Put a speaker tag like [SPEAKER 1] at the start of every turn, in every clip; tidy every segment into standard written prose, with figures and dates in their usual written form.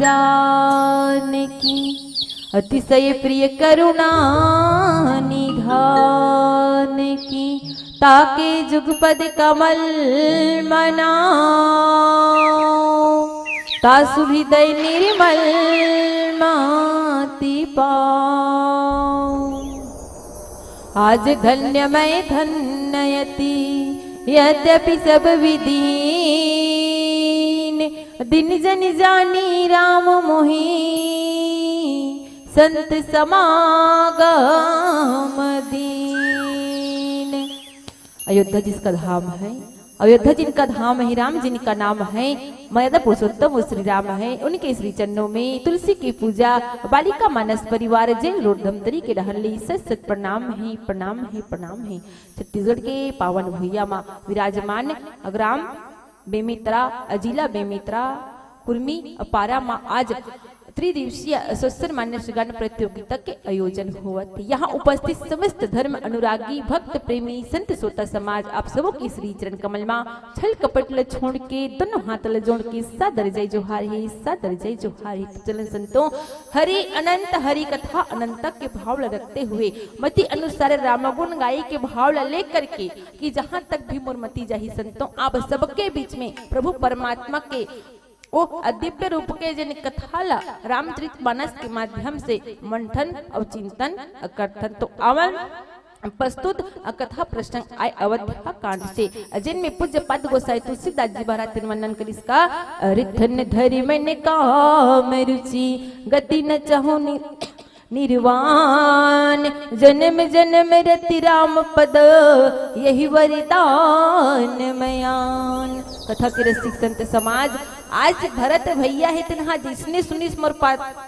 [SPEAKER 1] जानकी अतिशय प्रिय करुणा निधान की ताके जुगपद कमल मनाओ तासु हृदय निर्मल माति पाओ। आज धन्य मैं धन्ययति यद्यपि सब विदीन दिन जन जानी राम मोहि संत समागम दीन। अयोध्या जिसका धाम है, अयोध्या जिनका धाम है, राम जिनका नाम है, मर्यादा पुरुषोत्तम वो श्री राम है। उनके श्री चरणों में तुलसी की पूजा, बालिका मानस परिवार जेल रोड धमतरी के रहली सत सत प्रणाम है, प्रणाम है, प्रणाम है। छत्तीसगढ़ के पावन भूया माँ विराजमान अग्राम बेमित्रा अजिला बेमित्रा कुर्मी अपारा माँ आज त्रिदिवसीय स्वस्त्र मान्य गान प्रतियोगिता के आयोजन हुआ थे। यहाँ उपस्थित समस्त धर्म अनुरागी भक्त प्रेमी संत श्रोता समाज आप सबों की श्री चरण कमल मां छल कपट ल छोड़ के दोनों हाथ ल जोड़ के सादर जय जोहार है, सादर जय जोहार है। चलन संतों हरि अनंत हरि कथा अनंत के भाव ल रखते हुए मति अनुसार रामगुण गाय के भाव ल लेकर के कि जहाँ तक भी मोरमती जाही संतों आप सबके बीच में प्रभु परमात्मा के ओ अदिव्य रूप के जन कथाला रामचरितमानस के माध्यम से मंथन और चिंतन करथन। तो अवन प्रस्तुत कथा प्रसंग आय अवध्या कांड से जिनमें पूज्य पद गोसाई तुलसीदास जी महाराज तिरुवंदन कर इसका रिधन धरि मैंने काम रुचि गति न चाहूं निर्वाण जन्म जन्म रति राम पद यही वरदान मयान। कथा के रसिक संत समाज आज भरत भैया है तनहा जिसने सुनिस मोर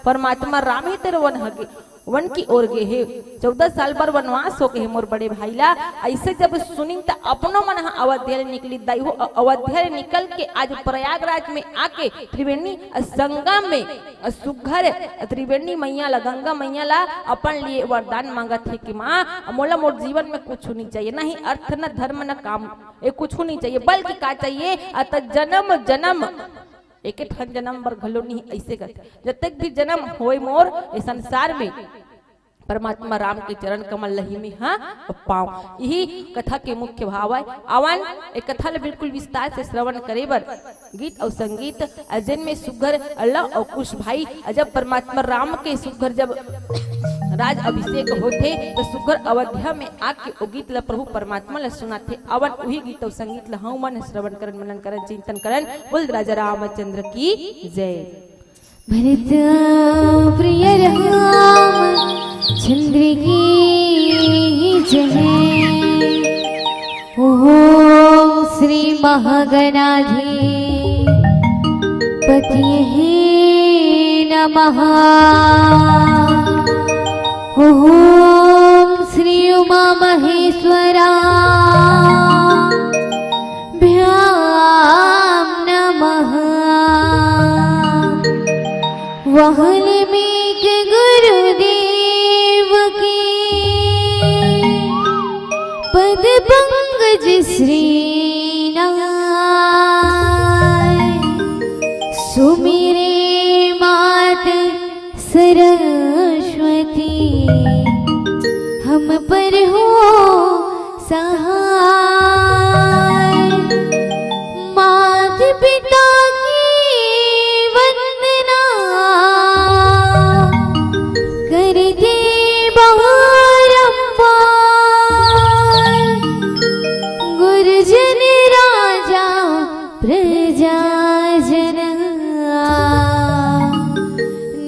[SPEAKER 1] परमात्मा राम है तेरे वन की ओर गे है 14 साल पर वनवास हो गए मोर बड़े भाईला। ऐसे जब सुनी तो अपनो मन अवध्या निकली दाई हो अवध्या निकल के आज प्रयागराज में आके त्रिवेणी संगम में सुघर त्रिवेणी मैया ला गंगा मैया ला अपन लिए वरदान मांगा थे कि माँ मोला मोर जीवन में कुछ नहीं चाहिए, नहीं अर्थ न धर्म न काम ये कुछ नहीं चाहिए, बल्कि क्या चाहिए अत जन्म जन्म एक ठन जन्म बर घलो नहीं ऐसे करते जब तक भी जन्म होए मोर इस संसार में परमात्मा राम के चरण कमल लही में हाँ पाऊं। यही कथा के मुख्य भाव है। आवन एक कथा बिल्कुल विस्तार से श्रवण करे बर गीत और संगीत अजन में सुघर अल्लाह और कुश भाई जब परमात्मा राम के सुघर जब राज अभिषेक होते तो सुघर अवध्या में आके ओ गीत ला प्रभु परमात्मा ला सुनाते। अवन वही गीत और संगीत ला हम मन श्रवण करन मनन करन चिंतन करन। बोल राजा रामचंद्र की जय।
[SPEAKER 2] भरत प्रिय राम चंद्र की जय। ओम श्री महागणाधिपतये नमः। ओम श्री उमा महेश्वराभ्यां नमः। वाल्मीकि गुरुदेव की पद पंकज श्रीनाय सुमिरे मात सरस्वती हम पर हो सहाय। माता पिता की वंदना करते बारंबार। गुरुजन राजा प्रजाजन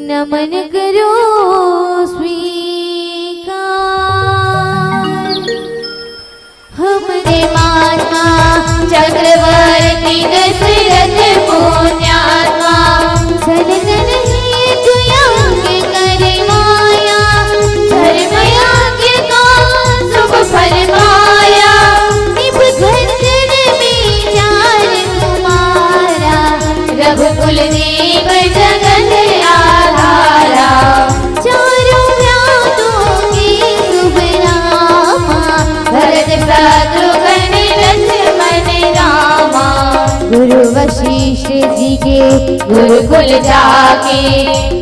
[SPEAKER 2] नमन करो स्वीकार। हमने माता चक्रवर्ती दशरथ पुण्यात्मा सनतन हेतु यज्ञ करे माया। धर्म यज्ञ का शुभ फल पाया। निभ गर्जन में चार कुमारा रघुकुल देव जगत आधारा। चारों व्यातों के शुभ नामा भरत शत्रुघ्न लक्ष्मण रामा। गुरु वशिष्ठ जी के गुरुकुल जाके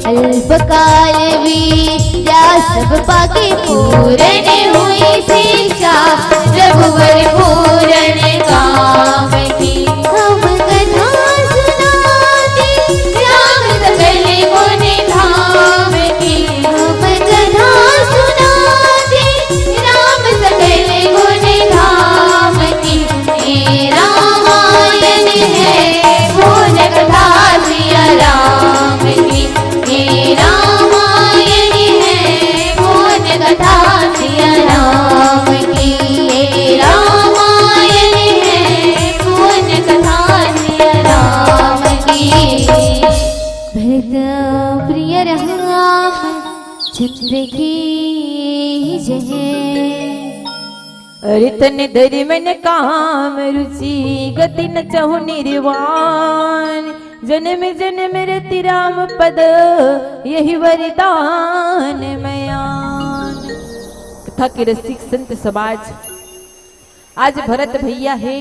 [SPEAKER 2] अल्पकाल विद्या सब पाके पूरन हुई शिक्षा रघुवर पूरन काम की। हम कथा सुनाते राम सकल गुण धाम की। हम कथा सुनाते राम सकल गुण धाम की। ये रामायण है पूर्ण कथा सिया राम की। ये रामायण है पूर्ण कथा सिया राम की। ये रामायण है पूर्ण कथा सिया राम की। भरत प्रिय राम चंद्र की जय।
[SPEAKER 1] अरे तन धरि मन काम रुचि गति न चहु निर्वाण। जन्म जन्म रति राम पद यही वरदान मयान। कथा के रसिक संत समाज, आज भरत भैया है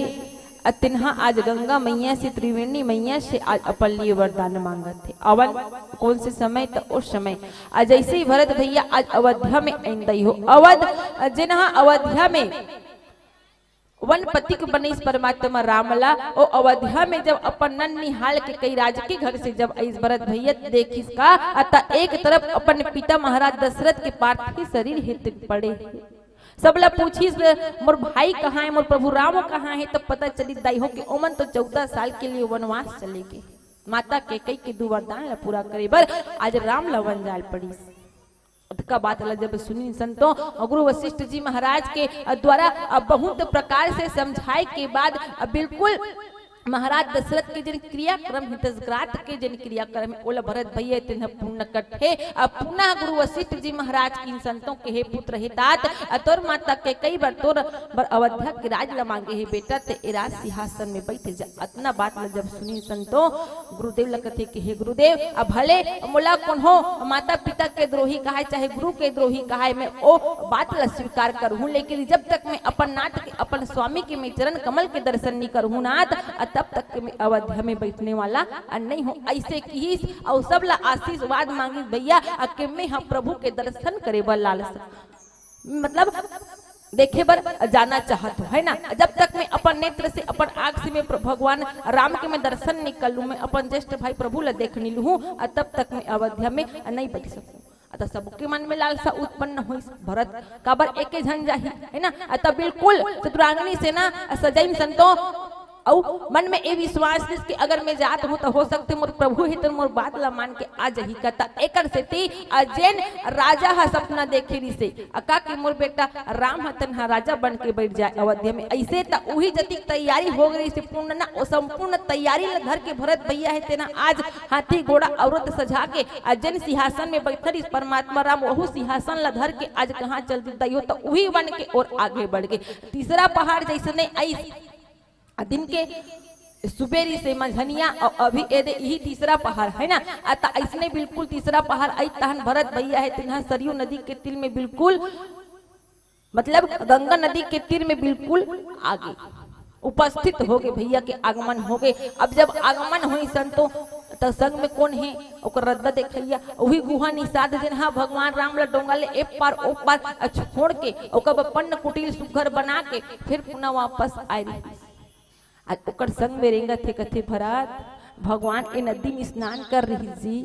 [SPEAKER 1] अतिन्हा आज गंगा मैया से त्रिवेणी मैया से आज अपन लिए वरदान मांगत थे। अवन कौन से समय तो उस समय आज ऐसे ही भरत भैया आज अयोध्या में आंदई हो। अवध जिन्हा अयोध्या में वनपति के बनीस परमात्मा रामला ओ अयोध्या में जब अपन नन्निहाल के कई राज के घर से जब इस भरत भैया देखिस का अतः एक तरफ अपन पिता महाराज दशरथ के पार्थिव शरीर हित पड़े। सबला पूछिस मोर भाई कहाँ है, मोर प्रभु राम कहाँ है, तब पता चली दाई हो कि ओमन तो 14 साल के लिए वनवास चले गए। माता के कई के दो वरदान ला पूरा करे बर आज राम ला वन जाल पड़ी। का बात ला जब सुनी संतों गुरु वशिष्ठ जी महाराज के द्वारा बहुत प्रकार से समझाए के बाद बिल्कुल महाराज दशरथ के जिन क्रियाक्रम हितग्रात के जिन क्रियाक्रम ओला भरत भैया तिन्ह पूर्ण कट्ठे पुनः गुरु वशिष्ठ जी महाराज की संतों के हे पुत्र हे तात तोर माता के कई बार तोर बर अयोध्या के राज ल मांगे हे बेटा ते एरा सिंहासन में बैठ जा। अतना बात ल जब सुनी संतों गुरुदेव ल कथे कि हे गुरुदेव अब भले मोला कौन हो माता पिता के द्रोही कहा चाहे गुरु के द्रोही कहा मैं ओ बात ल स्वीकार करूं, लेकिन जब तक मैं अपन नाथ के अपन स्वामी के मैं चरण कमल के दर्शन नहीं करूं नाथ तब तक मैं अयोध्या में बैठने वाला नहीं हूँ। ऐसे की और सब ला आशीर्वाद मांगी भैया कि मैं हम प्रभु के दर्शन करे बर लालसा मतलब देखे बर जाना चाहत हूँ है ना। जब तक मैं अपन नेत्र से अपन आँख से मैं भगवान राम के मैं दर्शन नहीं कर लूँ, मैं अपन ज्येष्ठ भाई प्रभु ला देख नहीं लूँ तब तक मैं अयोध्या में नहीं बैठ सकूँ। अतः सबके मन में लालसा उत्पन्न हुई भरत काबर एक झन जाही है ना। अतः बिल्कुल चतुरांगनी से ना सजाइन संतों और मन में ये विश्वास कि अगर मैं जात हूँ तो हो सकते मोर प्रभु ही तो मोर बात ला मान के आ जही कता एकर से ती जैन राजा हा सपना देखे रही से अका कि मोर बेटा राम हतन हा राजा बन के बैठ जाए अयोध्या में। ऐसे त उही जति तैयारी हो गई से पूर्ण ना ओ संपूर्ण तैयारी ला धर के भरत भैया है तेना आज हाथी घोड़ा औरत सजा के जैन सिंहासन में बैठर इस परमात्मा राम वहु सिंहासन ला धर के आज कहाँ चल दी हो तो उही बन के और आगे बढ़ गए। तीसरा पहाड़ जैसे आई दिन के सुबेरी से मंझनिया और अभी यही तीसरा पहाड़ है ना। ऐसने बिल्कुल तीसरा पहाड़ आई तहन भरत भैया है तिन्हा सरयू नदी के तीर में बिल्कुल मतलब गंगा नदी के तीर में बिल्कुल आगे उपस्थित हो गए भैया के आगमन हो गए। अब जब आगमन हुई संतों तो संग में कौन है ओकर रद्दा देखैया वही गुहा निषाद दिन हाँ भगवान राम ला डोंगा ले एक पार ओ पार छोड़ के ओकर पन्न कुटीर सुघर बना के फिर पुनः वापस आए आज ओकर संग में रेंगा थे कथे भरत भगवान ए नदी में स्नान कर रही जी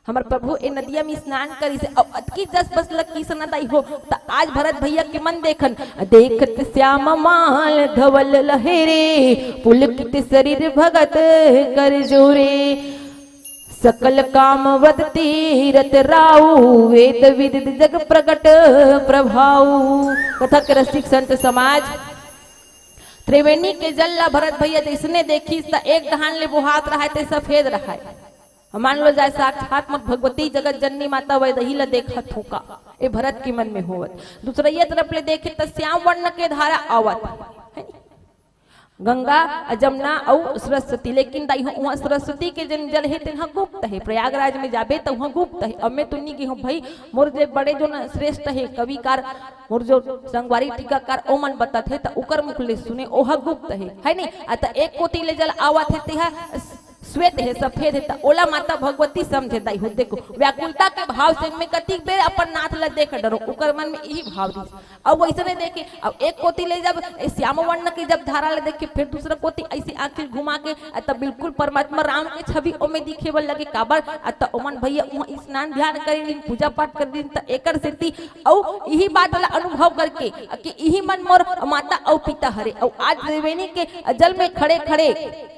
[SPEAKER 1] हमार प्रभु ए नदिया में स्नान करी से अब अतकी 10 बस लग की सनदाई हो तो आज भरत भैया के मन देखन देखत श्याम माल धवल लहेरे पुलकित शरीर भगत कर जोरे सकल काम वद तीरथ राऊ वेद विदित जग प्रगट प्रभाऊ। कथा के रसिक संत समाज त्रिवेणी के जल ला भरत भैया जिसने देखी एक दहान ले बुहात रहा है सफेद रहा है मान लो जाए साक्षात मत भगवती जगत जननी माता वही ला देखत होका ए भरत के मन में होवत। दूसरा ये तरफ ले देखे तो श्याम वर्ण के धारा आवत गंगा जमुना और सरस्वती, लेकिन वहाँ सरस्वती के जन जल है तेना गुप्त है। प्रयागराज में जाबे तो वहाँ गुप्त है। अब मैं तुन्नी की हूँ भाई मोर जो बड़े जो न श्रेष्ठ है कविकार मोर जो संगवारी टीकाकार ओ मन बताते तो उकर मुख ले सुने ओह गुप्त है नहीं। अतः एक कोटि ले जल आवत है तेहा श्वेत है सफेद है त ओला माता भगवती समझे दाई हो देखो व्याकुलता के भाव से में कति बेर अपन नाथ ला देख डरो ओकर मन में यही भाव दी। अब वैसे नहीं देखे अब एक कोती ले जब श्याम वर्ण की जब धारा ले देखे फिर दूसरा कोती ऐसी आंखें घुमा के तब बिल्कुल परमात्मा राम के छवि ओमे दिखेबल लगे काबर त ओमन भैया वहां स्नान ध्यान करे पूजा पाठ कर दिन त एकर सिद्धि औ यही बात वाला अनुभव करके कि यही मन मोर माता औ पिता हरे औ आज त्रिवेणी के जल में खड़े खड़े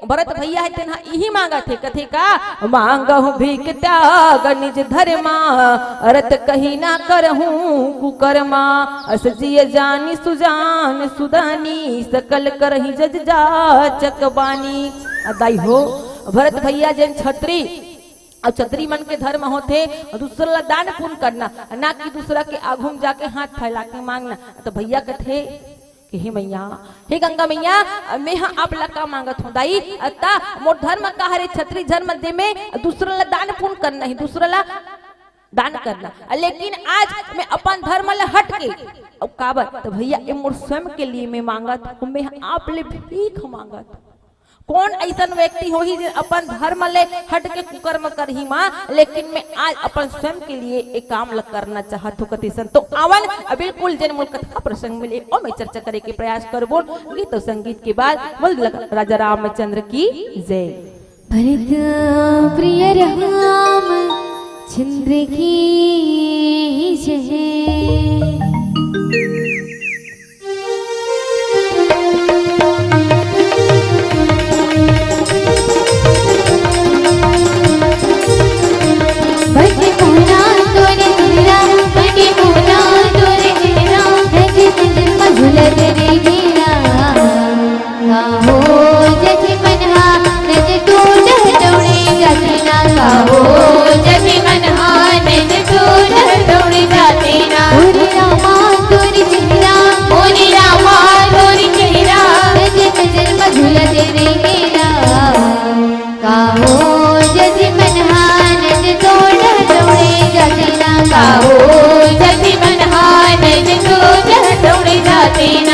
[SPEAKER 1] भरत भैया है तेना यही मांगा थे कथे का मांगहु भीख त्याग निज धर्मा अरत कहीं ना करहूं कुकर्मा अस जिय जानी सुजान सुदानी सकल करही जज जाचक बानी। दाई हो भरत भैया जन छत्री और छतरी मन के धर्म होते दूसरा दान पुण्य करना ना कि दूसरा के आघूम जाके हाथ फैला के मांगना। तो भैया कथे कि हे मैया हे गंगा मैया मैं आप लका मांगत हूँ दाई अता मोर धर्म का हरे छतरी धर्म दे में दूसरा ला दान पुण्य करना ही दूसरा ला दान करना लेकिन आज मैं अपन धर्म ला हट के अब काबर तो भैया ये मोर स्वयं के लिए मैं मांगत हूँ मैं आप ले भीख मांगत। कौन ऐसा व्यक्ति हो ही जो अपन धर्म ले हट के कुकर्म कर ही माँ लेकिन मैं आज अपन स्वयं के लिए एक काम करना चाहत हूँ कथिसन। तो आवन बिल्कुल जन मूल कथा प्रसंग मिले और मैं चर्चा करे के प्रयास कर बोल गीत और संगीत के बाद बोल राजा रामचंद्र की जय।
[SPEAKER 2] भरत प्रिय राम चंद्र की जय।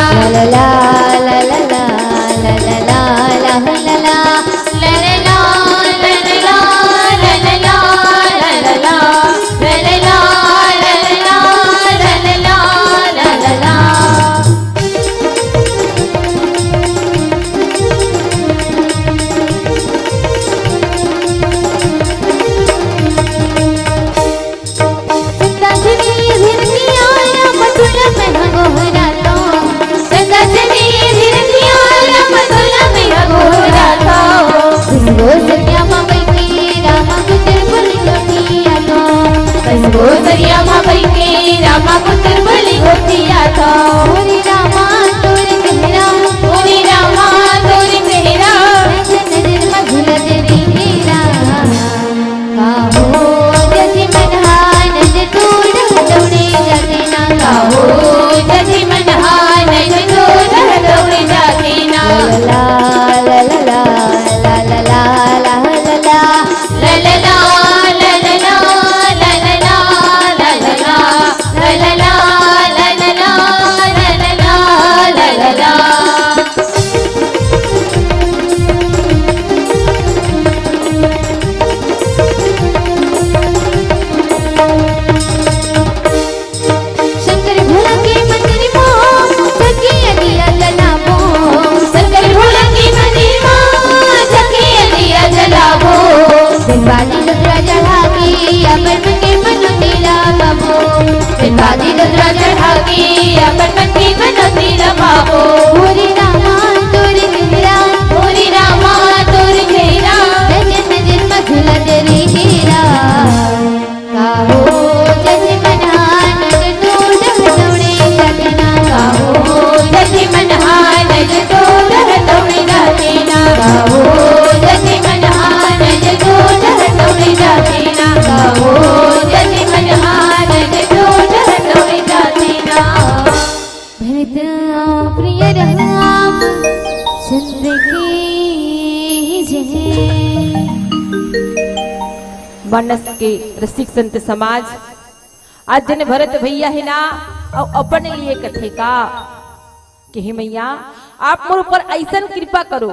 [SPEAKER 2] La la la la la la la la la la la la
[SPEAKER 1] मानस के रसिक संत समाज आज जन भरत भैया है ना और अपने लिए कथे का कि हे मैया आप मोर ऊपर ऐसा कृपा करो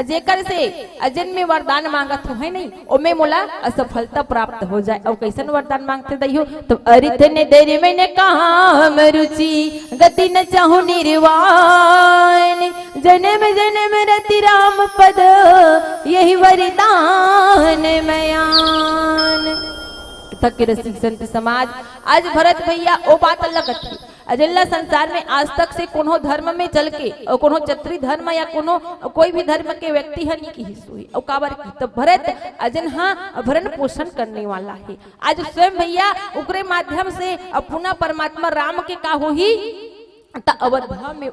[SPEAKER 1] जेकर से अजन में वरदान मांगत हो है नहीं ओमे मोला असफलता प्राप्त हो जाए। और कैसन वरदान मांगते दइयो तो अरित ने देर मैंने काम रुचि गति न चाहू निर्वाण जन्म जन्म रति राम पद यही वरदान मयान। तक रसिक संत समाज आज भरत भैया ओ बात लगत है अजल्ला संसार में आज तक से कोनो धर्म में चल के और कोनो क्षत्रिय धर्म या कोनो कोई भी धर्म के व्यक्ति हनी की हिस्सो हुई और काबर की तो भरत अजन हाँ भरण पोषण करने वाला है। आज स्वयं भैया उकरे माध्यम से पुनः परमात्मा राम के का हो ही अवधा में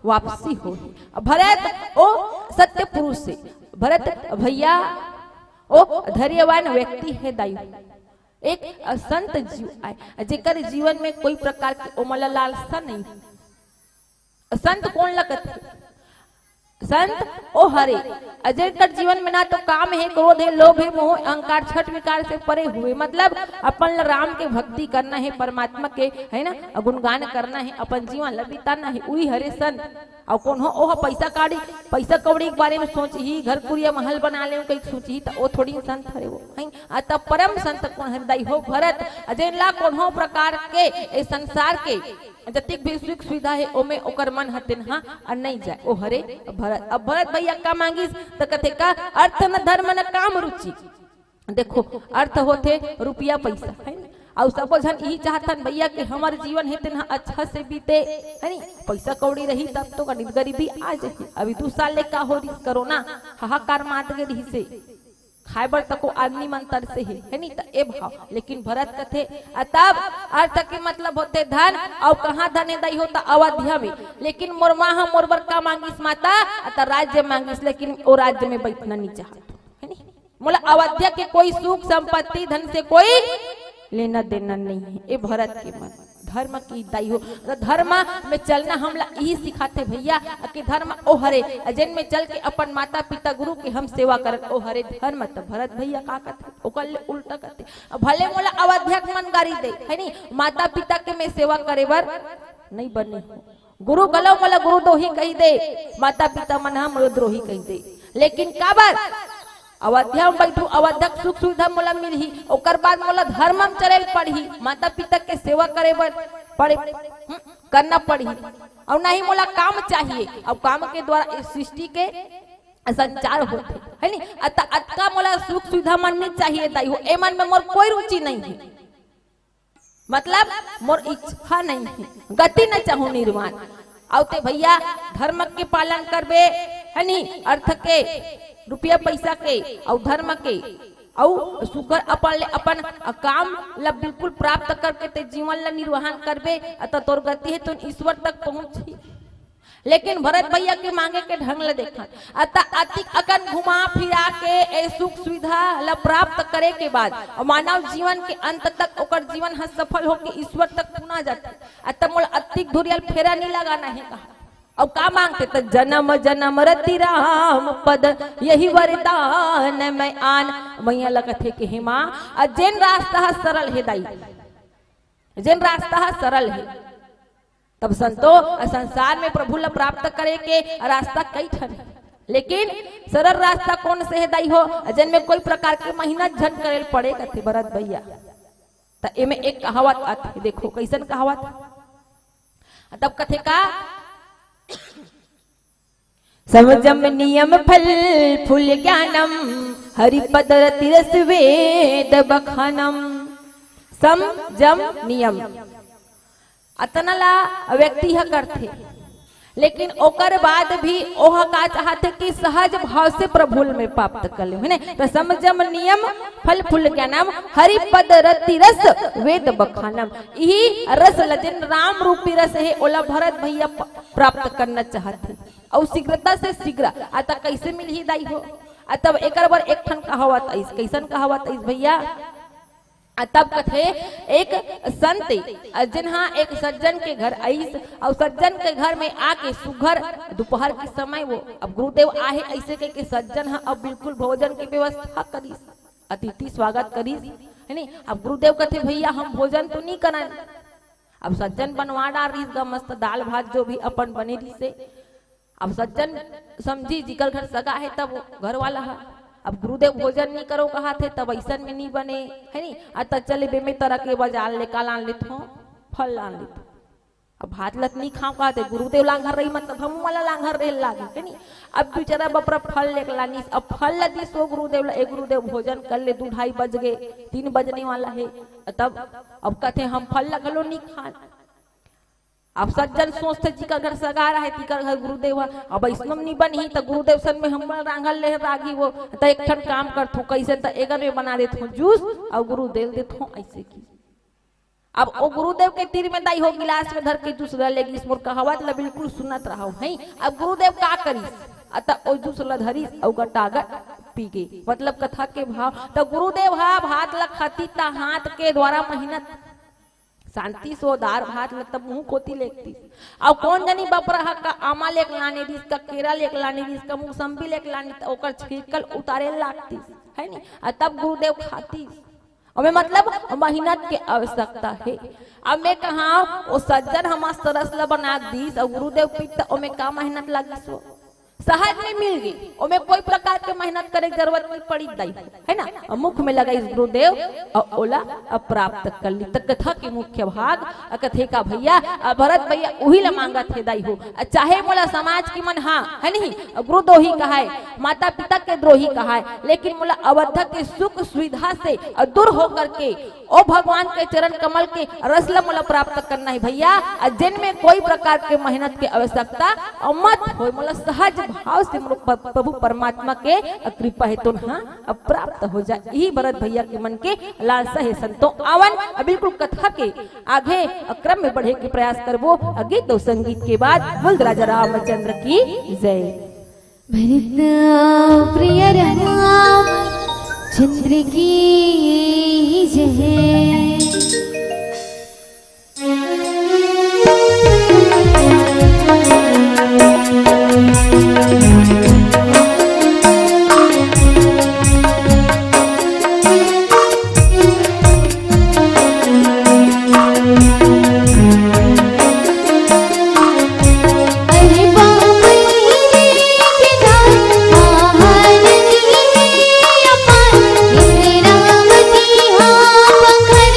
[SPEAKER 1] वापसी हो। भरत ओ सत्य पुरुष से भरत भैया ओ धैर्यवान व्यक्ति है दायु एक संत जीव आए जेकर जीवन में कोई प्रकार की ओमला लालसा नहीं। संत कौन लगत है? संत ओ हरे अजय कर जीवन में ना तो काम है क्रोध है लोभ है मोह अहंकार छठ विकार से परे हुए मतलब अपन राम के भक्ति करना है परमात्मा के है ना गुणगान करना है अपन जीवन ला बिताना है वही हरे संत। और कौन हो ओह पैसा कौड़ी के बारे में सोच ही घर कुरिया महल बना ले कहीं सोच ही तो थोड़ी संत हरे वो है तब परम संत कौन हृदय हो भरत अजय ला कौन हो प्रकार के इस संसार के जतिक भी सुख सुविधा है ओमे ओकर मन हतिन हाँ और नहीं जाए ओ हरे भरत। अब भरत भैया का मांगिस तो कथे का अर्थ न धर्म न काम रुचि। देखो अर्थ होते रुपया पैसा है और सब जन यही चाहतन भैया कि हमारे जीवन है तेना अच्छा से बीते है नी पैसा कौड़ी रही तब तो गरीबी आ जाए। अभी 2 साल ले का हो रही कोरोना हाहाकार मात गई रही से खाए बर तको आदमी मन तर से है नी तो ए भाव। लेकिन भरत कथे तब अर्थ के मतलब होते धन और कहाँ धन दई होता अवध्या में। लेकिन मोर माँ मोर बर का मांगिस माता अतः राज्य मांगिस लेकिन वो राज्य में बैठना नहीं चाहत है नी मोला अवध्या के कोई सुख संपत्ति धन से कोई लेना देना नहीं है। ए भरत के मन धर्म की दाई हो धर्म में चलना हमला यही सिखाते भैया कि धर्म ओ हरे अजन में चल के अपन माता पिता गुरु के हम सेवा करत ओ हरे धर्म तो भरत भैया का करते ओकर उल्टा करते भले मोला अवध्या मन गारी दे है नी माता पिता के मैं सेवा करे बर नहीं बने गुरु गलो मोला गुरु दोही कही दे माता पिता मन हम द्रोही कही दे। लेकिन काबर अवध्या में बैठू अवध्या सुख सुविधा मोला मिलही ओकर बाद मोला धर्म में चले पढ़ी माता पिता के सेवा करे बर पड़े करना पड़ी और नहीं मोला काम चाहिए और काम के द्वारा इस सृष्टि के संचार होते है नी अतका मोला सुख सुविधा मन नहीं चाहिए दाई हो ए मन में मोर कोई रुचि नहीं है मतलब मोर इच्छा नहीं है गति न चाहू निर्माण औते भैया धर्म के पालन करबे है नी अर्थ के रुपया पैसा के और धर्म के और सुकर अपन काम ला बिल्कुल प्राप्त करके ते जीवन ला निर्वहन करबे अत तोर गति है तो ईश्वर तक पहुंची। लेकिन भरत भैया के मांगे के ढंग ला देखा अतः अतिक अकन घुमा फिरा के ए सुख सुविधा ला प्राप्त करे के बाद मानव जीवन के अंत तक ओकर जीवन ह सफल होके ईश्वर तक पुना जाता अतः मोल अतिक धुरियल फेरा नहीं लगाना है कहा और का मांगते तो जन्म जन्म रति राम पद यही वरदान मैं आन मैया लगत है कि हे माँ जेन रास्ता सरल है दाई जेन रास्ता सरल है तब संतो संसार में प्रभु ला प्राप्त करे के रास्ता कई ठन लेकिन सरल रास्ता कौन से है दाई हो जन में कोई प्रकार के मेहनत झन करे पड़े कथे भरत भैया। तो एमे एक कहावत आती देखो कैसन कहावत तब कथे का समझम नियम फल फूल ज्ञानम हरिपद रतिरस वेद बखानम। सम जम नियम अतनला व्यक्ति ह करथे लेकिन ओकर बाद भी ओह का चाहते कि सहज भाव से प्रभु में प्राप्त कर ले है तो समझम नियम फल फूल ज्ञानम हरिपद रति रस वेद बखानम यही रस लजन राम रूपी रस है ओला भरत भैया प्राप्त करना चाहते और शीघ्रता से शीघ्र आता कैसे मिल ही दाई हो तब एक बार एक ठन कहावत ऐस कैसन कहावत ऐस भैया तब कथे एक संत जिन्हा एक सज्जन के घर आईस और सज्जन के घर में आके सुघर दोपहर के समय वो अब गुरुदेव आहे ऐसे कह के सज्जन हा अब बिल्कुल भोजन की व्यवस्था करीस अतिथि स्वागत करीस है नी। अब गुरुदेव कथे भैया हम भोजन तो नहीं करन अब सज्जन बनवा डाल रही मस्त दाल भात जो भी अपन बने रही से अब सज्जन समझी जिकर घर सगा है तब घर वाला है। अब गुरुदेव भोजन नहीं करो कहा थे तब ऐसा में नहीं बने है नहीं। आता चले बे में तरह के बाजार ले काल आन लेत हो फल आन लेत। अब भात लत नहीं खाओ कहा थे गुरुदेव लांघर रही मतलब हम वाला लांघर रेल लागे है नहीं। अब बेचारा बपरा फल लेके लानी अब फल लदी सो गुरुदेव एक गुरुदेव भोजन कर ले 2-2:30 बज गए 3 बजने वाला है तब अब कहते हम फल लगलो नहीं खान। अब सज्जन सोचते जी का घर सगा रहा है तीकर घर गुरुदेव है। अब इसमें नहीं बनी तो गुरुदेव सन में हम रांगल ले रागी वो तो एक ठन काम करथो कैसे तो एगर में बना देथो जूस और गुरुदेव देथो ऐसे की। अब वो गुरुदेव के तीर में दाई हो गिलास में धर के जूस लेगी इस मोर कहावत ला बिल्कुल सुनत रहा है। अब गुरुदेव का करी अतः ओ जूस ला धरी और गटागट पी गई मतलब कथा के भाव तो गुरुदेव हा भात ला खाती ता हाथ के द्वारा मेहनत शांति सो दार भात ल तब मुंह कोती लेती। अब कौन जनी बपरा का आमा लेक लाने दिस का केरा लेक लाने दिस का मौसम्बी लेक लानी तो ओकर छिकल उतारे लागती है नी तब गुरुदेव खाती। और मतलब मेहनत के आवश्यकता है। अब मैं कहा वो सज्जन हमार सरस ल बना दीस और गुरुदेव पीता ओमे का मेहनत लगी सो सहज में मिल गई ओमे कोई प्रकार के मेहनत करे जरूरत नहीं पड़ी दाई है ना। मुख में लगा इस गुरुदेव और ओला अप्राप्त कर ली तक कथा के मुख्य भाग कथे का भैया भरत भैया वही ला मांगा थे दाई हो चाहे मोला समाज की मन हाँ है नहीं गुरुद्रोही कहा है माता पिता के द्रोही कहा है लेकिन मोला अवध के सुख सुविधा से दूर होकर के ओ भगवान के चरण कमल के रस ला मोला प्राप्त करना है भैया। जिनमें कोई प्रकार के मेहनत के आवश्यकता मत हो मोला सहज भाव से प्रभु परमात्मा के कृपा है तो हाँ अब प्राप्त हो जाए यही भरत भैया के मन के लालसा है संतो आवन बिल्कुल कथा के आगे क्रम में बढ़े के प्रयास करबो गीत और संगीत के बाद बोल राजा रामचंद्र की जय।
[SPEAKER 2] भरत प्रिय राम चंद्र की जय।
[SPEAKER 3] राम की हाँ पंखर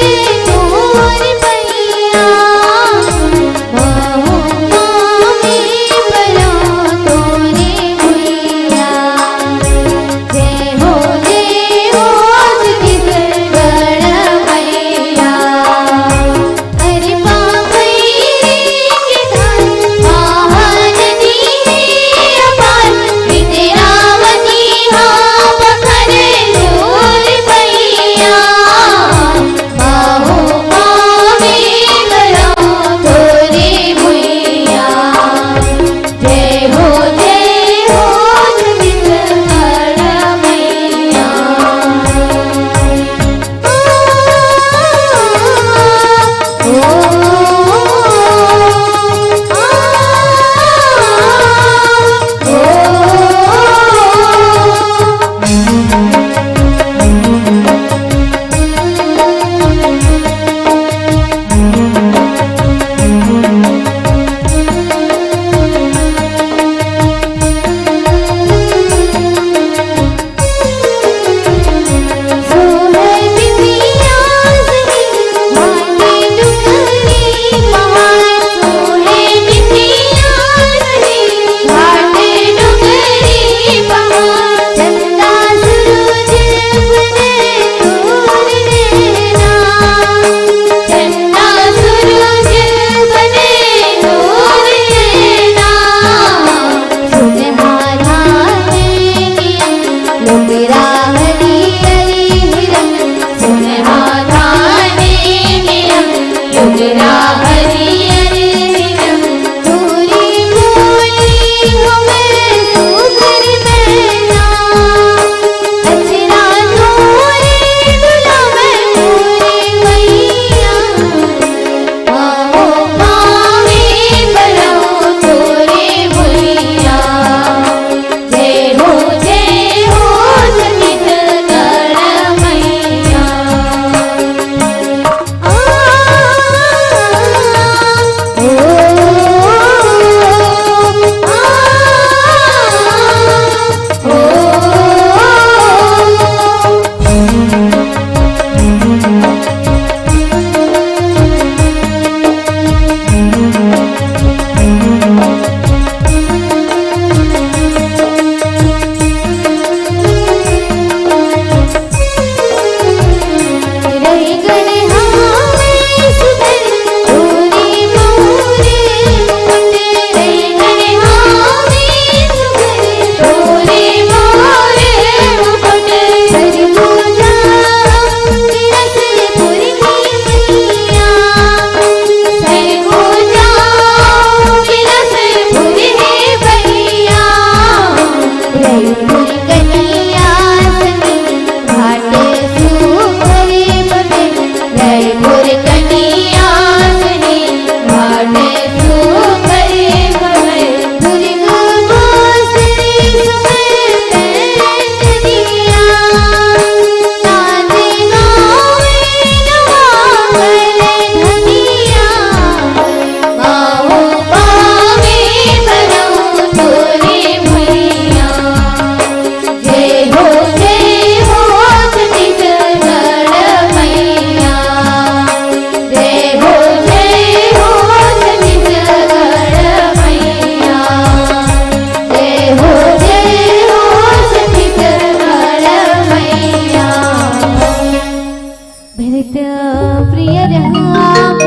[SPEAKER 2] बहुत प्रिय राम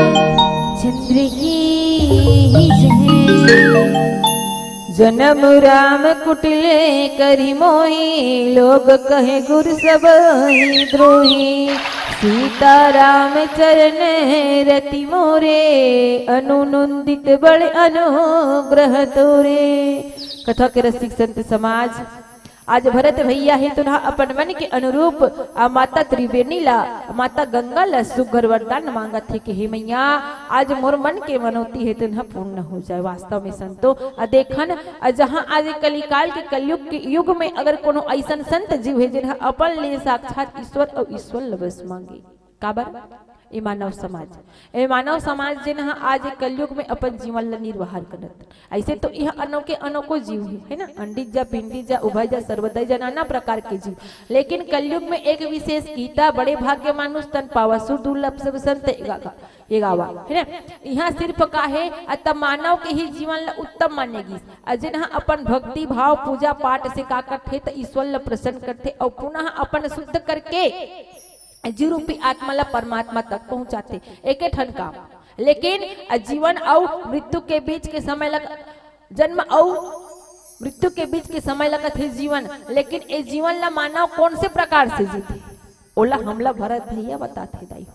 [SPEAKER 2] चंद्र की जय।
[SPEAKER 1] जन्म राम कुटिले करी मोही, लोग कहे गुरु सब द्रोही। सीता राम चरण रति मोरे, अनुनंदित बड़े अनुग्रह तोरे। कथा के रसिक संत समाज, आज भरत भैया है तुना अपन मन के अनुरूप माता त्रिवेणी ला, माता गंगा ला सुगर वरदान मांगत थे कि हे मैया आज मोर मन के मनोती है तुना पूर्ण हो जाए। वास्तव में संतो देखन जहाँ आज कलिकाल के कलयुग के युग में अगर कोनो ऐसन संत जीव है जिन्हा अपन ले साक्षात ईश्वर और ईश्वर लबस मांगे काबर ए मानव समाज जिन्हा आज कलयुग में अपन जीवन ला निर्वाह करत। ऐसे तो यह अनोखे अनोखो जीव है ना, अंडित जा पिंडित जा उभय जा सर्वदय जा नाना प्रकार के जीव। लेकिन कलयुग में एक विशेष गीता बड़े भाग्य मानुष तन पावा, सुर दुर्लभ सब संत एगावा है ना। यहाँ सिर्फ का है तब मानव के ही जीवन ला उत्तम मानेगी जिन्हा अपन भक्ति भाव पूजा पाठ से का करते तो ईश्वर ला प्रसन्न करते और पुनः अपन शुद्ध करके जीव रूपी आत्मा ला परमात्मा तक पहुंचाते। एक ठन काम, लेकिन जीवन और मृत्यु के बीच के समय लगा, जन्म और मृत्यु के बीच के समय लगा थे जीवन, लेकिन ये जीवन ला मानव कौन से प्रकार से जीते ओला हमला भरत भैया बताते दाई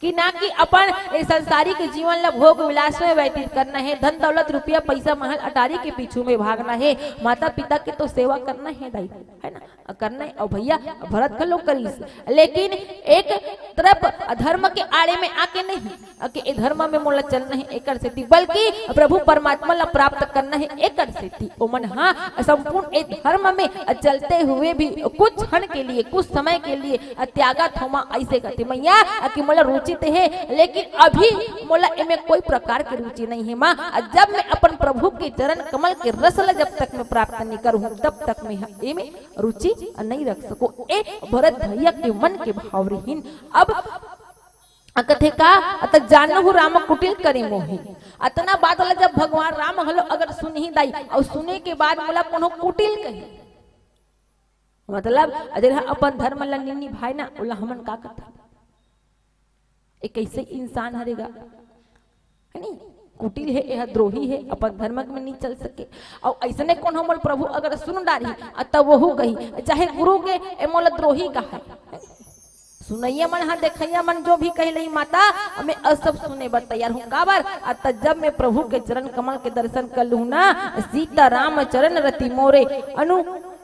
[SPEAKER 1] कि ना कि अपन संसारिक जीवन ला भोग विलास में व्यतीत करना है, धन दौलत रुपया पैसा महल अटारी के पीछू में भागना है, माता पिता के तो सेवा करना है दाई है ना, करना है। और भैया भरत का लोग करी, लेकिन एक तरफ धर्म के आड़े में आके नहीं कि धर्म में मोला चलना है एक से थी, बल्कि प्रभु परमात्मा ला प्राप्त करना है एक से थी। ओमन हाँ संपूर्ण एक धर्म में चलते हुए भी कुछ क्षण के लिए कुछ समय के लिए त्यागत होमा ऐसे कहते मैया कि मोला रुचि है, लेकिन अभी मोला इनमें कोई प्रकार की रुचि नहीं है माँ। जब मैं अपन प्रभु के चरण कमल के रस ला जब तक मैं प्राप्त नहीं करूँ तब तक मैं इनमें रुचि नहीं रख सकूं। ए भरत भैया के मन के भावहीन अब कथे का अत जानहु राम कुटिल करे मोही। अतना बात वाला जब भगवान राम हलो अगर सुन ही दाई और सुने के बाद मोला कोनो कुटिल कही, मतलब अगर अपन धर्म ला निन्नी भाई ना ओला हमन का करता एक कैसे इंसान हरेगा है नहीं, कुटिल है यह द्रोही है अपन धर्म में नहीं चल सके। और ऐसने कौन हमल प्रभु अगर सुन डारी तब वहु गई चाहे गुरु के मोल द्रोही का है सुनैया मन हाँ देखैया मन जो भी कह रही माता मैं सब सुने बर तैयार हूँ काबर जब मैं प्रभु के चरण कमल के दर्शन कर लूँ ना, सीता राम चरण रति मोरे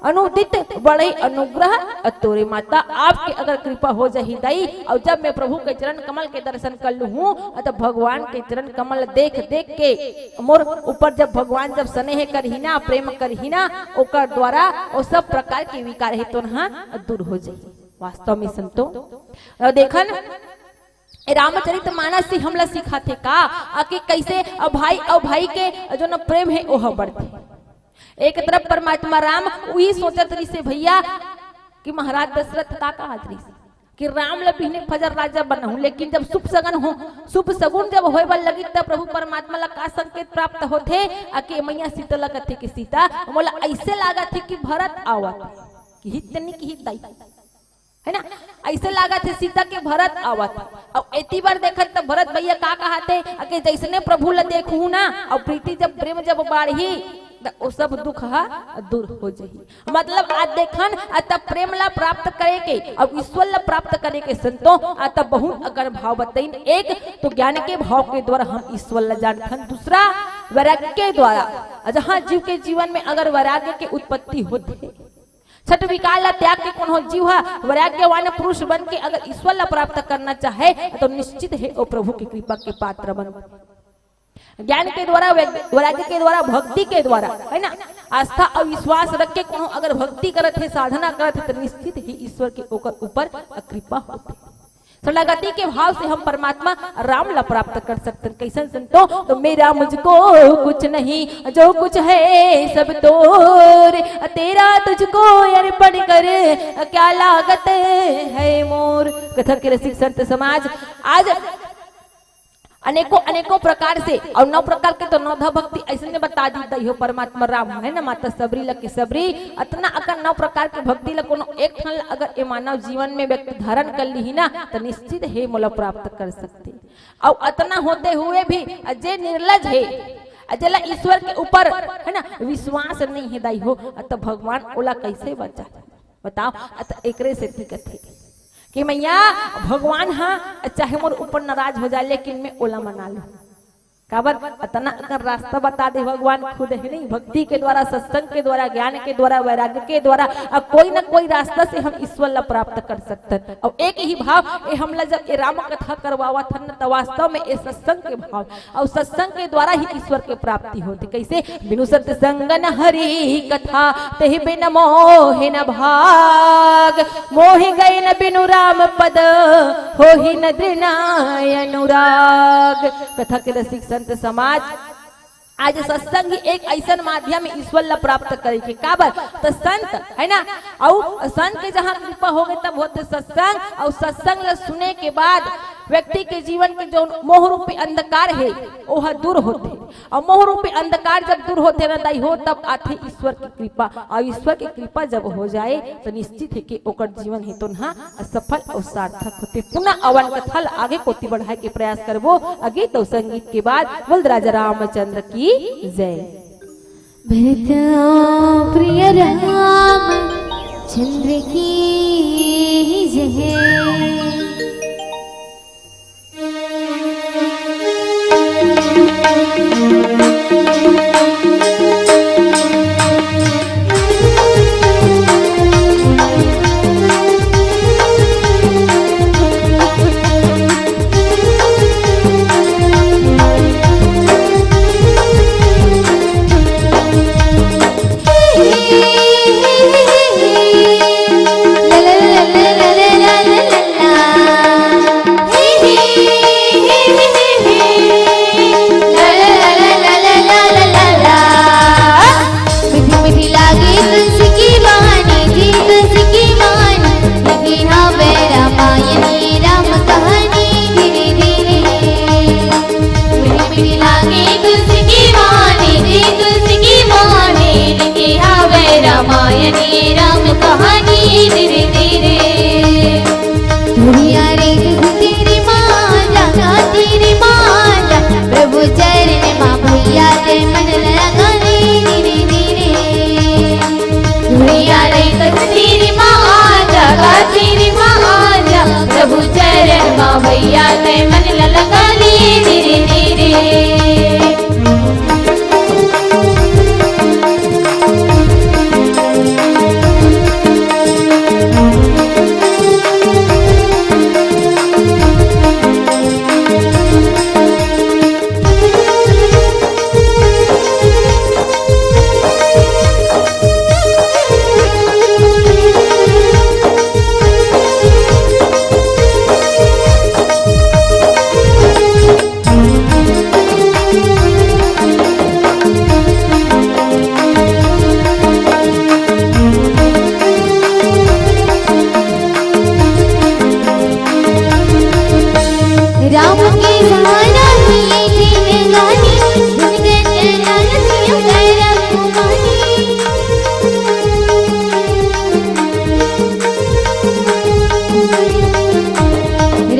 [SPEAKER 1] अनुदित बड़े अनुग्रह तोरे। माता आपके अगर कृपा हो जाही दाई और जब मैं प्रभु के चरण कमल के दर्शन कर लूँ तब भगवान के चरण कमल देख देख के मोर ऊपर जब भगवान जब स्नेह करहीना प्रेम करहीना ओकर द्वारा वो सब प्रकार के विकार है तो ना दूर हो जाए। वास्तव में संतो देखन रामचरित मानस से हमला सिखाते का कि कैसे भाई और भाई के जो न प्रेम है वो बढ़ते। एक तरफ परमात्मा राम वही सोचत रही से भैया कि महाराज दशरथ का कहत रही कि राम ला बिहने फजर राजा बनहूं, लेकिन जब शुभ सगन हो शुभ सगुन जब होए बल लगी तब प्रभु परमात्मा ला का संकेत प्राप्त होथे कि मैया सीता ला कथे कि सीता मोला ऐसे लागा थे कि भरत आवत कि हितनी की हिताई है ना, ऐसे लागा थे सीता के भरत आवत। और एती बार देखत तब भरत भैया का कहते कि जैसने प्रभु ला देखू ना और प्रीति जब प्रेम जब बाढ़ी वो सब दुख दूर हो जाही। मतलब आज देखन तब प्रेम ला प्राप्त करे के और ईश्वर ला प्राप्त करे के संतो तब बहुत अगर भाव बताइन। एक तो ज्ञान के भाव के द्वारा हम ईश्वर ला जानथन, दूसरा वैराग्य के द्वारा जहाँ जीव के जीवन में अगर वैराग्य के उत्पत्ति होते छठ विकार त्याग के कौन हो जीव वैराग्यवान पुरुष बन के अगर ईश्वर ला प्राप्त करना चाहे तो निश्चित है वो प्रभु की कृपा के पात्र बन। ज्ञान के द्वारा वैराग्य के द्वारा भक्ति के द्वारा है ना आस्था और विश्वास रख के कौन अगर भक्ति करत है साधना करत है तो निश्चित ही ईश्वर के ऊपर कृपा होती। शरणागति के भाव से हम परमात्मा राम ला प्राप्त कर सकते हैं। कैसे संतो तो मेरा मुझको कुछ नहीं जो कुछ है सब तोरे, तेरा तुझको अर्पण कर क्या लागत है मोर। कथा के रसिक संत समाज आज अनेकों अनेकों प्रकार से। और 9 प्रकार के तो 9 भक्ति ऐसे ने बता दी दई हो परमात्मा राम है ना माता सबरी लकी सबरी अतना अगर 9 प्रकार के भक्ति ल कोनो एक ठन अगर ये मानव जीवन में व्यक्ति धारण कर ली ना तो निश्चित है मोल प्राप्त कर सकते। और अतना होते हुए भी अजय निर्लज है अजला ईश्वर के ऊपर है ना विश्वास नहीं है दाई हो तो भगवान ओला कैसे बचा बताओ। एकरे से दिक्कत है कि मैया भगवान हाँ चाहे मोर ऊपर नाराज हो जाए लेकिन मैं ओला मना लूं काबर अतना अगर रास्ता बता दे भगवान खुद है नहीं भक्ति के द्वारा सत्संग के द्वारा ज्ञान के द्वारा वैराग्य के द्वारा अब कोई ना कोई रास्ता से हम ईश्वर ला प्राप्त कर सकते हैं। और एक ही भाव ये हमला जब ये राम कथा करवावा था न तो वास्तव में ये सत्संग के भाव और सत्संग के द्वारा ही ईश्वर के प्राप्ति होती। कैसे बिनु सत्संग न हरि कथा तेहि बिन मोहि न भाग मोहि गए न बिनु राम पद होहि न दृढ़ अनुराग। कथा के रसिक संत समाज आज सत्संग ही एक ऐसा माध्यम ईश्वर ला प्राप्त करे के काबर तो संत है ना और संत के जहाँ कृपा हो गई तब होते सत्संग और सत्संग ला सुने के बाद व्यक्ति के जीवन के जो मोह रूपी अंधकार है वह दूर होते और मोह रूपी अंधकार जब दूर होते ना दाई हो तब आते ईश्वर की कृपा और ईश्वर की कृपा जब हो जाए तो निश्चित है कि ओकर जीवन है तो ना सफल और सार्थक होते। पुनः अवन कथल आगे कोटि बढ़ाए के प्रयास करबो आगे तो संगीत के बाद बोल राजा रामचंद्र की जय।
[SPEAKER 2] भरत प्रिय राम चंद्र की जय। राम कहानी धीरे धीरे दुनिया रे तेरी माला तेरी माला प्रभु चरण माँ भैया ते मन लगाने धीरे धीरे दुनिया रे तेरी माला तेरी माला प्रभु चरण माँ भैया ते मन लगाने धीरे धीरे। राम की सहारा ही जीवन गानी गुनगन लाल सिया गैरा कुमारी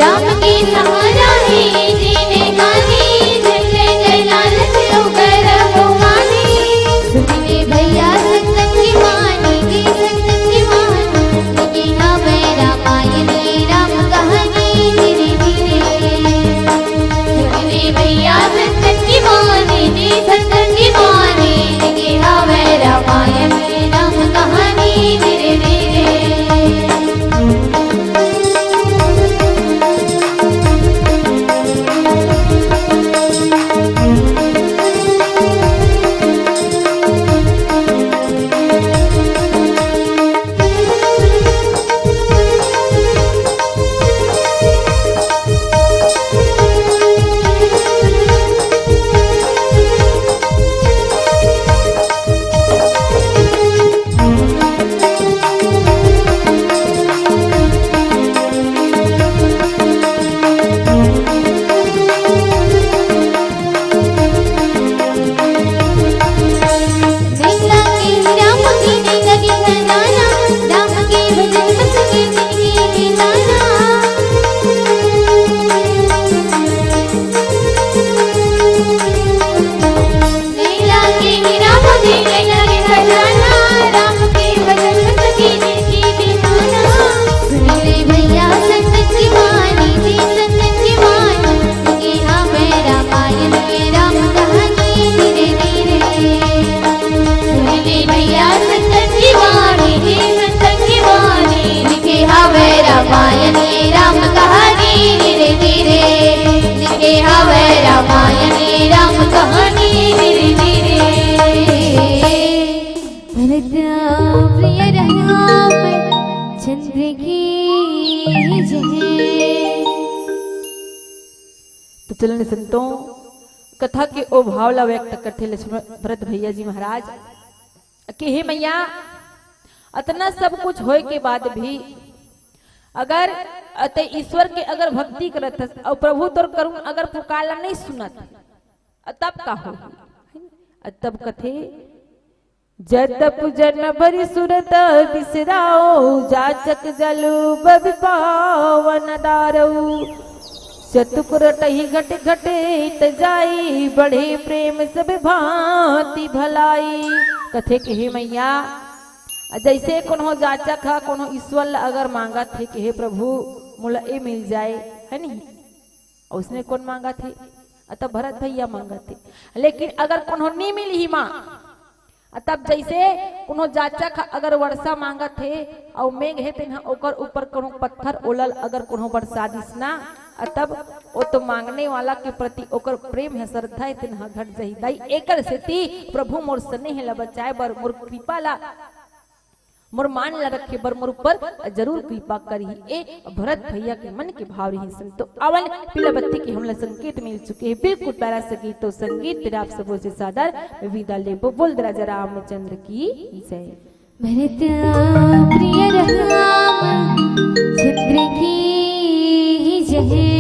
[SPEAKER 2] राम की सहारा ही जीवन गानी गुनगन लाल सिया गैरा कुमारी सुनिए भैया सत्संग की वाणी जी सत्संग की वाणी कि हमें रामायण राम कहानी धीरे भैया सत्संग की वाणी जी सत्संग की वाणी कि हमें रामायण राम कहानी धीरे धीरे। रामचंद्र की जय।
[SPEAKER 1] तो चलन संतों कथा के ओ भावला व्यक्त करते लक्ष्मण भरत भैया जी महाराज कि हे मैया इतना सब कुछ होए के बाद भी अगर अत ईश्वर के अगर भक्ति करत और प्रभु तोर करूं अगर पुकारला नहीं सुनत तब का हो तब कथे जतप जन भरी सुरत बिसराओ जाचक जलु बबि पावन दारऊ चतुपुर टही घट घटे तजाई बढ़े प्रेम सब भांति भलाई। कथे के हे मैया जैसे कोनो जाचक है कोनो ईश्वर अगर मांगा थे कि हे प्रभु मुला ए मिल जाए है नहीं और उसने कौन मांगा थे तब भरत भैया मांगा थे। लेकिन अगर कोनो नहीं मिली ही माँ तब जैसे कोनो जाचक अगर वर्षा मांगा थे और मेघ है तेना ओकर ऊपर कोनो पत्थर ओलल अगर कोनो बरसा दिसना तब वो तो मांगने वाला के प्रति ओकर प्रेम है श्रद्धा है तेना घट जही दाई एकर सेती प्रभु मोर स्नेह ला बचाए बर मोर कृपा ला मोर मान ला रखे बर मोर ऊपर जरूर कृपा करी। ए भरत भैया के मन के भाव रही सुन तो अवन पीला बत्ती के हमला संकेत मिल चुके हैं बिल्कुल प्यारा संगीत तो संगीत तेरा आप सबों से सादर विदा ले बोल राजा रामचंद्र की जय।
[SPEAKER 2] भरत प्रिय राम चंद्र की जय।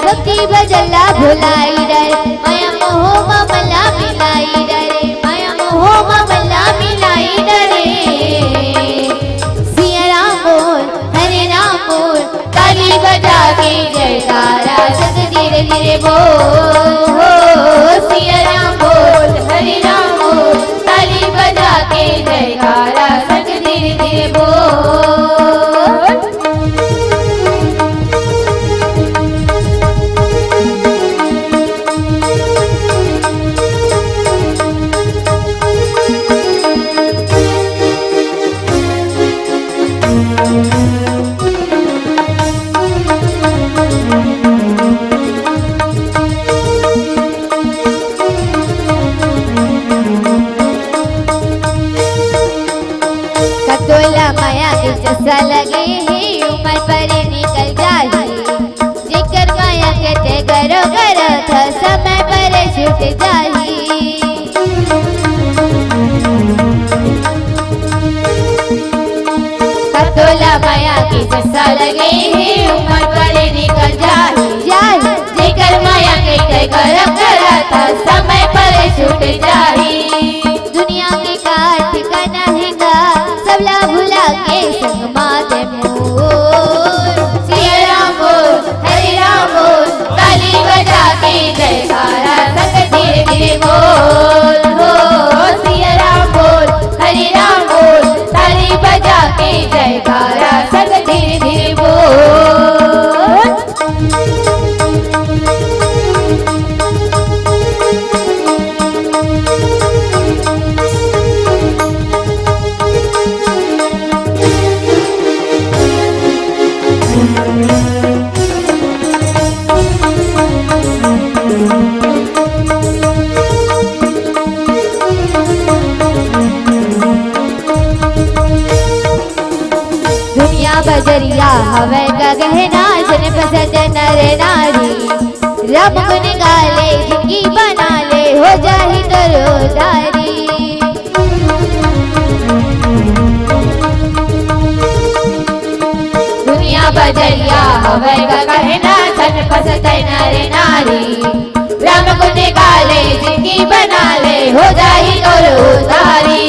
[SPEAKER 2] भक्ति भजला भुलाई डरे माया मोह ममला मिलाई डरे माया मोह ममला मिलाई डरे। सिया राम बोल हरे राम बोल ताली बजा के जयकारा सत धीरे धीरे बोल सिया राम बोल हरे राम बोल ताली बजा के जयकारा सत धीरे धीरे बोल। जैसा लगे ही उम्र पर निकल जाही जिकर माया कहते करो करो था समय पर छूट जाही। कतोला माया की जैसा लगे ही उम्र पर निकल जाही जिकर माया कहते करो करो था समय पर छूट जाही। दुनिया के काट का नहेगा सबला भुला के संग माते मोर सिया राम बोल हरे राम बोल ताली बजा के जयकारा संग धीरे धीरे बोल सिया राम बोल हरे राम बोल ताली बजा के जयकारा संग धीरे धीरे बोल। बजरिया हवे का गहना जन पसंद नर नारी रब गुन गाले जिंदगी बना ले हो जाही दरोदारी। दुनिया बजरिया हवे का गहना जन पसंद नर नारी रब गुन गाले जिंदगी बना ले हो जाही दरोदारी।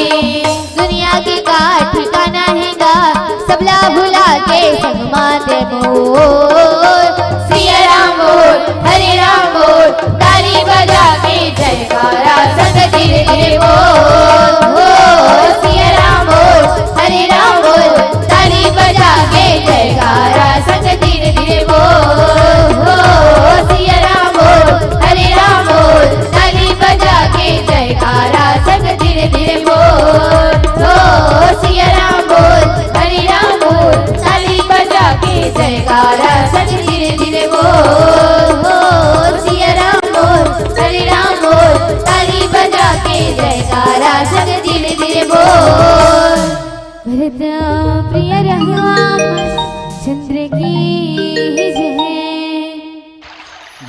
[SPEAKER 2] दुनिया की काट ठिकाना हैगा सबला भुला के संग माते मोर सिया राम बोल हरे राम बोल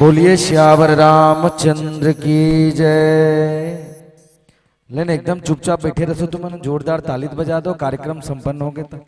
[SPEAKER 3] बोलिए श्यावर रामचंद्र की जय। लेकिन एकदम चुपचाप बैठे रहो, तो मैंने जोरदार तालीत बजा दो, कार्यक्रम संपन्न हो गए तक।